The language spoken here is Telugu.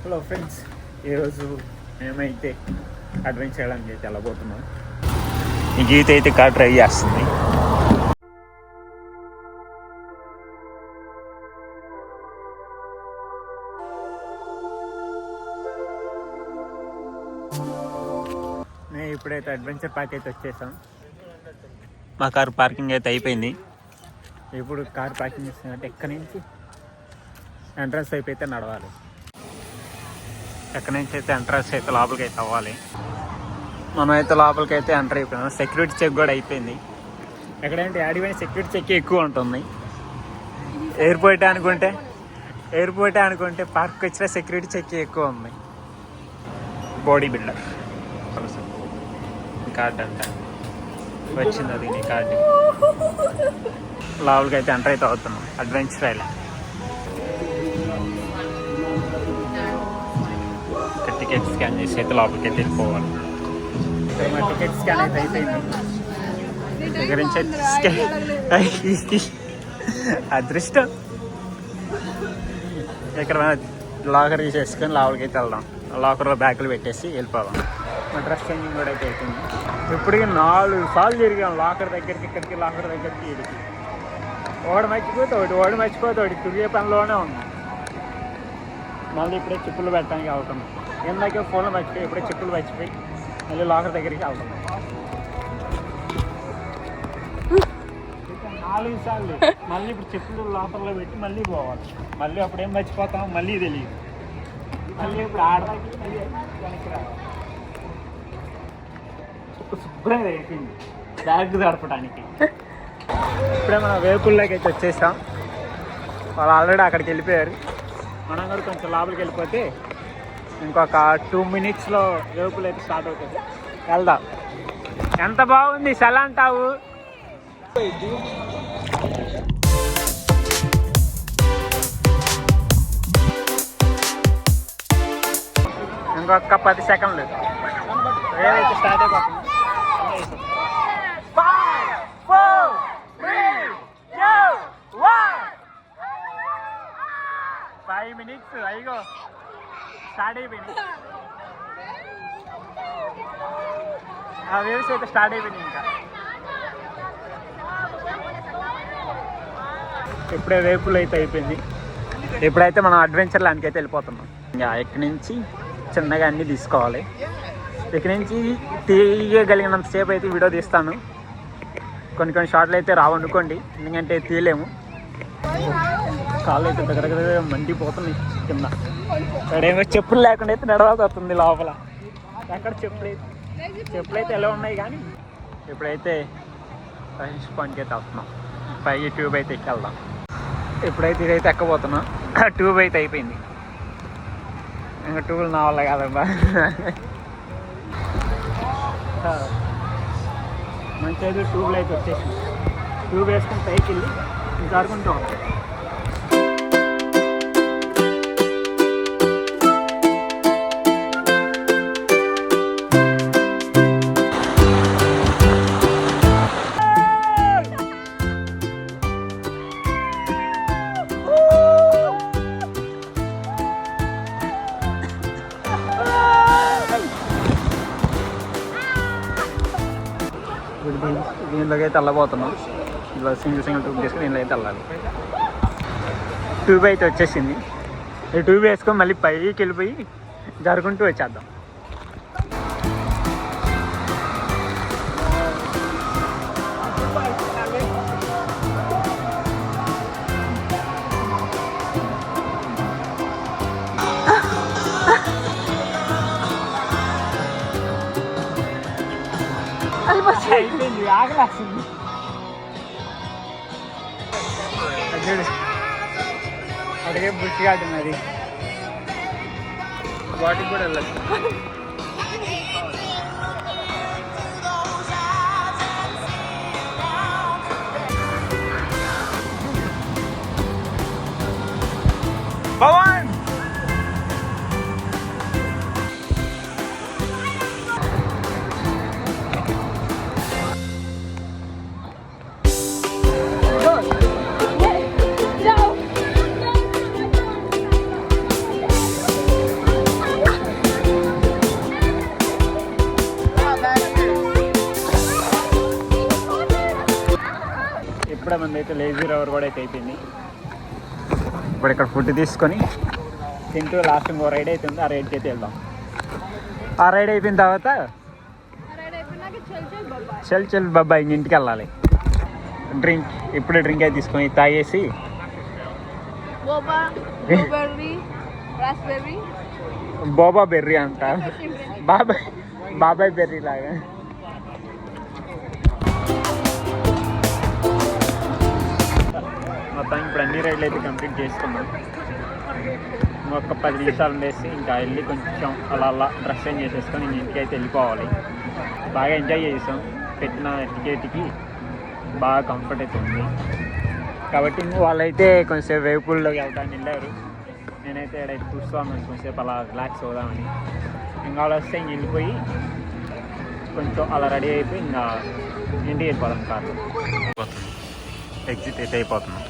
హలో ఫ్రెండ్స్, ఈరోజు మేమైతే అడ్వెంచర్ చేయడానికి అయితే వెళ్ళబోతున్నాం. ఈ గీత అయితే కార్ డ్రైవ్ చేస్తుంది. మేము ఇప్పుడైతే అడ్వెంచర్ పార్క్ అయితే వచ్చేసాం. మా కార్ పార్కింగ్ అయితే అయిపోయింది. ఇప్పుడు కార్ పార్కింగ్ చేస్తున్నట్టు ఎక్కడి నుంచి ఎంట్రన్స్ వైపు అయితే నడవాలి. ఎక్కడి నుంచి అయితే ఎంట్రన్స్ అయితే లోపలికి అయితే అవ్వాలి. మనం అయితే లోపలికి అయితే ఎంటర్ అయిపోయినాం. సెక్యూరిటీ చెక్ కూడా అయిపోయింది. ఎక్కడంటే ఆడిపోయిన సెక్యూరిటీ చెక్ ఎక్కువ ఉంటుంది. ఎయిర్పోర్ట్ అనుకుంటే పార్క్ వచ్చిన సెక్యూరిటీ చెక్ ఎక్కువ ఉంది. బాడీ బిల్డర్ కార్డు అంట వచ్చింది, అది నీ కార్డు. లోపలికి అయితే ఎంటర్ అయితే అవుతున్నాం. Adventure island. టికెట్ స్కాన్ చేసి అయితే లోపలికి అయితే వెళ్ళిపోవాలి. మా టికెట్ స్కాన్ అయితే అయిపోయింది. దగ్గర నుంచి అదృష్టం. ఇక్కడ లాకర్ తీసేసుకొని లోపలికి అయితే వెళ్దాం. లాకర్లో బ్యాగులు పెట్టేసి వెళ్ళిపోదాం. మా డ్రెస్ చేంజింగ్ కూడా అయితే అయిపోయింది. ఇప్పటికీ 4 సార్లు తిరిగాం లాకర్ దగ్గరికి, ఇక్కడికి, లాకర్ దగ్గరికి, ఇడికి. ఒకటి మర్చిపోతే ఒకటి తిరిగే పనిలోనే ఉంది. మళ్ళీ ఇప్పుడే చెప్పులు పెట్టడానికి వెళ్తున్నాం. ఇందాకే ఫోన్లో మర్చిపోయి ఇప్పుడే చెప్పులు మర్చిపోయి మళ్ళీ లాకర్ దగ్గరికి వెళ్తున్నాం. 4 సార్లు మళ్ళీ ఇప్పుడు చెప్పులు లాకర్లో పెట్టి మళ్ళీ పోవాలి. మళ్ళీ అప్పుడేం మర్చిపోతాం మళ్ళీ తెలియదు. మళ్ళీ ఇప్పుడు ఆడడానికి మళ్ళీ వెనక్కి రావాలి. శుభ్రంగా అయిపోయింది బ్యాగ్ తడపడానికి. ఇప్పుడే మనం వేపుల్లోకి అయితే వచ్చేసాం. వాళ్ళు ఆల్రెడీ అక్కడికి వెళ్ళిపోయారు. మనం కూడా కొంచెం లోపలికి వెళ్ళిపోతే ఇంకొక 2 minutesలో వేపులు అయితే స్టార్ట్ అవుతుంది. వెళ్దాం. ఎంత బాగుంది సెల అంటావు. ఇంకొక 10 సెకండ్లు వేరైతే స్టార్ట్ అయిపోతుంది. 5, 4, 3, 2, 1. 5 minutes అయిగో స్టార్ట్ అయిపోయింది. ఆ వేవ్స్ అయితే స్టార్ట్ అయిపోయింది. ఇంకా ఇప్పుడే వేపులు అయితే అయిపోయింది. ఇప్పుడైతే మనం అడ్వెంచర్ ల్యాండ్కి అయితే వెళ్ళిపోతున్నాం. ఇంకా ఇక్కడి నుంచి చిన్నగా అన్నీ తీసుకోవాలి. ఇక్కడి నుంచి తీయగలిగినంత సేపు అయితే వీడియో తీస్తాను. కొన్ని షార్ట్లు అయితే రావనుకోండి, ఎందుకంటే తీయలేము. కాళ్ళు అయితే దగ్గర మండిపోతుంది కింద. ఇక్కడేమో చెప్పులు లేకుండా అయితే నడవాల్సి వస్తుంది లోపల. అక్కడ చెప్పులు అయితే ఎలా ఉన్నాయి. కానీ ఇప్పుడైతే ఫస్ట్ పాయింట్కి అయితే వస్తున్నాం. పైకి ట్యూబ్ అయితే ఎక్కెళ్దాం. ఇప్పుడైతే ఇదైతే ఎక్కబోతున్నాం. ట్యూబ్ అయితే అయిపోయింది. ఇంకా ట్యూబులు నా వల్ల కాదమ్మా. మంచి అయితే ట్యూబ్లు అయితే వచ్చేసింది. ట్యూబ్ వేసుకుని పైకి వెళ్ళి ఇంకా ఆడుకుంటూ ఉంటాం. దీనిలోకి అయితే వెళ్ళబోతున్నాం. ఇలా సింగిల్ ట్యూబ్ చేసుకుని దీనిలో అయితే వెళ్ళాలి. ట్యూబ్ అయితే వచ్చేసింది. ఈ ట్యూబ్ వేసుకొని మళ్ళీ పైకి వెళ్ళిపోయి జరుపుకుంటూ వచ్చేద్దాం. అయిపోయింది, ఆగలేస్తుంది. అడిగే బుట్టి కాటున్నది. వాటికి కూడా వెళ్ళచ్చు. పవన్ ఇప్పుడే మంది అయితే లేజీ రవర్ కూడా అయితే అయిపోయింది. ఇప్పుడు ఇక్కడ ఫుడ్ తీసుకొని తింటూ లాస్ట్ ఇంకో రైడ్ అవుతుంది, ఆ రైడ్కి అయితే వెళ్దాం. ఆ రైడ్ అయిపోయిన తర్వాత చల్ బాబాయ్ ఇంటికి వెళ్ళాలి. డ్రింక్ ఇప్పుడే డ్రింక్ అయితే తీసుకొని తాగేసి బోబా బెర్రీ అంట, బాబాయ్ బెర్రీ లాగా. మొత్తం ఇప్పుడు అన్ని రైడ్లు అయితే కంప్లీట్ చేసుకున్నాం. ఇంకొక 10 నిమిషాలు ఉండేసి ఇంకా వెళ్ళి కొంచెం అలా డ్రెస్ చేంజ్ చేసేసుకొని ఇంటికి అయితే వెళ్ళిపోవాలి. బాగా ఎంజాయ్ చేసాం, పెట్టిన టికెట్కి బాగా కంఫర్ట్ అయితే ఉంది కాబట్టి వాళ్ళైతే కొంచెంసేపు వేవ్ పూల్లోకి వెళ్తామని వెళ్ళారు. నేనైతే ఇక్కడ చూస్తాను కొంచెంసేపు అలా రిలాక్స్ అవుదామని. ఇంకా వాళ్ళు వస్తే ఇంక వెళ్ళిపోయి కొంచెం అలా రెడీ అయిపోయి ఇంకా ఇంటికి వెళ్ళిపోదాం. కార్లో ఎగ్జిట్ అయితే అయిపోతున్నాం.